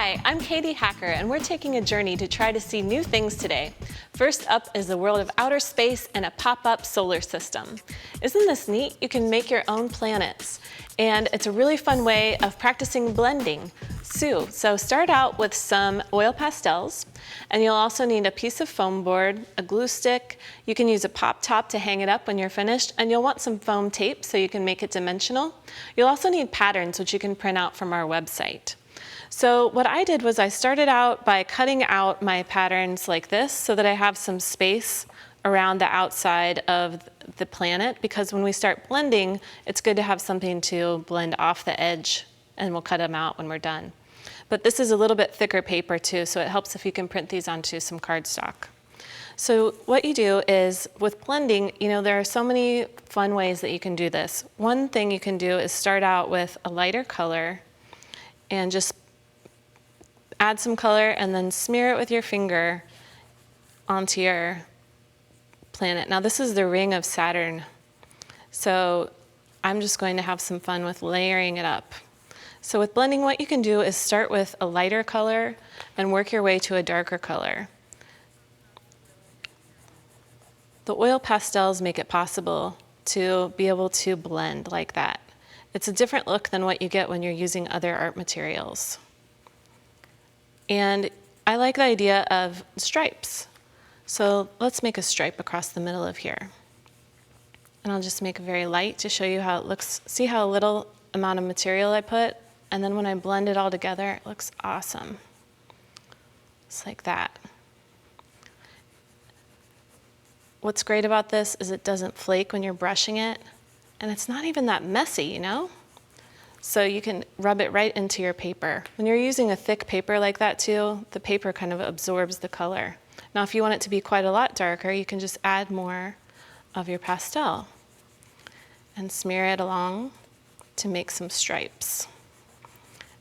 Hi, I'm Katie Hacker, and we're taking a journey to try to see new things today. First up is the world of outer space and a pop-up solar system. Isn't this neat? You can make your own planets. And it's a really fun way of practicing blending. So start out with some oil pastels, and you'll also need a piece of foam board, a glue stick. You can use a pop top to hang it up when you're finished, and you'll want some foam tape so you can make it dimensional. You'll also need patterns, which you can print out from our website. So what I did was I started out by cutting out my patterns like this so that I have some space around the outside of the planet, because when we start blending, it's good to have something to blend off the edge, and we'll cut them out when we're done. But this is a little bit thicker paper too, so it helps if you can print these onto some cardstock. So what you do is, with blending, there are so many fun ways that you can do this. One thing you can do is start out with a lighter color and just add some color and then smear it with your finger onto your planet. Now this is the ring of Saturn, so I'm just going to have some fun with layering it up. So with blending, what you can do is start with a lighter color and work your way to a darker color. The oil pastels make it possible to be able to blend like that. It's a different look than what you get when you're using other art materials. And I like the idea of stripes. So let's make a stripe across the middle of here. And I'll just make it very light to show you how it looks. See how little amount of material I put? And then when I blend it all together, it looks awesome. It's like that. What's great about this is it doesn't flake when you're brushing it. And it's not even that messy, So you can rub it right into your paper. When you're using a thick paper like that too, the paper kind of absorbs the color. Now if you want it to be quite a lot darker, you can just add more of your pastel and smear it along to make some stripes.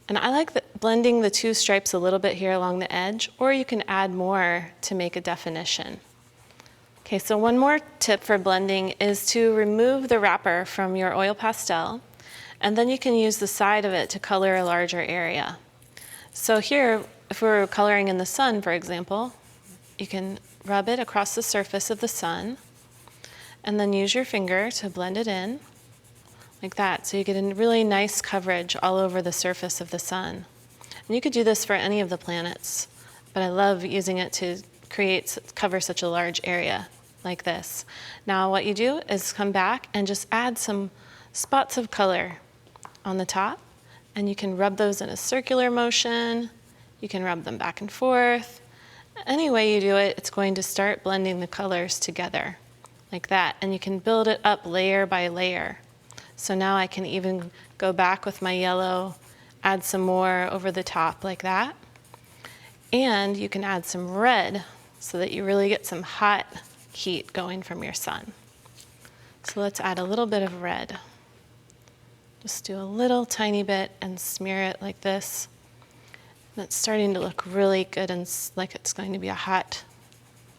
And I like blending the two stripes a little bit here along the edge, or you can add more to make a definition. Okay, so one more tip for blending is to remove the wrapper from your oil pastel, and then you can use the side of it to color a larger area. So here, if we were coloring in the sun, for example, you can rub it across the surface of the sun, and then use your finger to blend it in, like that. So you get a really nice coverage all over the surface of the sun. And you could do this for any of the planets, but I love using it to cover such a large area like this. Now what you do is come back and just add some spots of color on the top, and you can rub those in a circular motion. You can rub them back and forth. Any way you do it, it's going to start blending the colors together like that, and you can build it up layer by layer. So now I can even go back with my yellow, add some more over the top like that, and you can add some red so that you really get some hot heat going from your sun. So let's add a little bit of red. Just do a little tiny bit and smear it like this. And it's starting to look really good and like it's going to be a hot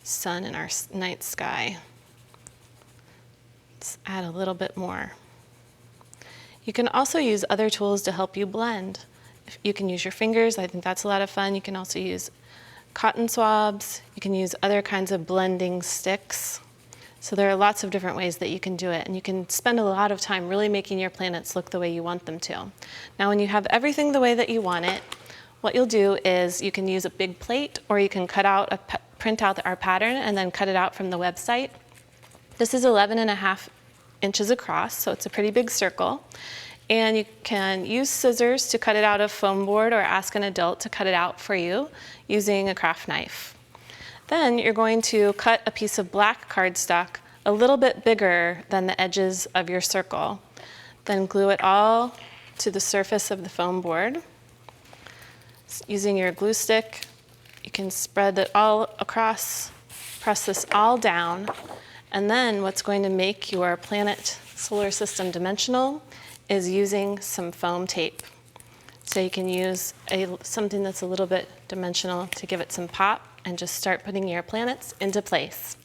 sun in our night sky. Let's add a little bit more. You can also use other tools to help you blend. You can use your fingers. I think that's a lot of fun. You can also use cotton swabs. You can use other kinds of blending sticks. So there are lots of different ways that you can do it, and you can spend a lot of time really making your planets look the way you want them to. Now when you have everything the way that you want it, what you'll do is you can use a big plate, or you can print out our pattern and then cut it out from the website. This is 11.5 inches across, so it's a pretty big circle. And you can use scissors to cut it out of foam board, or ask an adult to cut it out for you using a craft knife. Then you're going to cut a piece of black cardstock a little bit bigger than the edges of your circle. Then glue it all to the surface of the foam board. Using your glue stick, you can spread it all across, press this all down, and then what's going to make your planet solar system dimensional is using some foam tape. So you can use something that's a little bit dimensional to give it some pop and just start putting your planets into place.